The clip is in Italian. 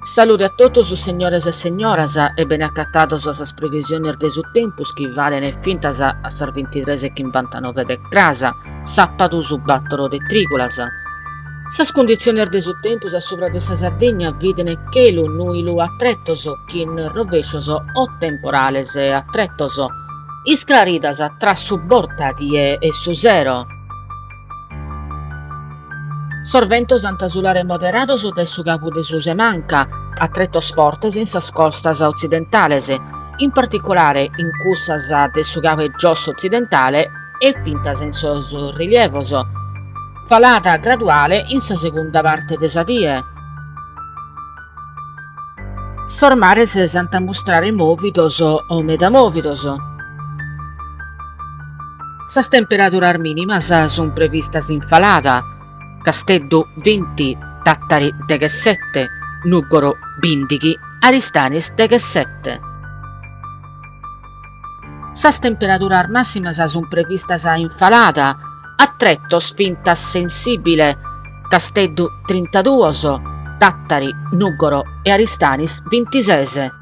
Saluti a todos os senhores e senhoras e bene acatados as previsiones de su tempus que valen e fintas a sar 23:59 de grasa, sappatu su battoro de trigolas. Sas condiciones de su tempus a sopra de sa Sardigna videne chelu nuilu attrettos, chin rovescios o temporales e attrettos, isclaridas tra su bortadie e su zero. Sorventos antasulare moderados de su capu de su semanca, attrettos fortes in sas costas occidentales, in particolare in cussas de su capo gios occidentale e pintas in sos rilievosos. Falata graduale in sa seconda parte de sa die. Sormares santa mostrare movidos o metamovidos. Sas temperaturas minimas sun previstas in falata. Casteddu 20, Tattari 17, Nuggoro 20, Aristanis 17. Sas temperaturas massimas sun previstas in falata, attrettos fintas sensibile, Casteddu 32, Tattari, Nuggoro e Aristanis 26.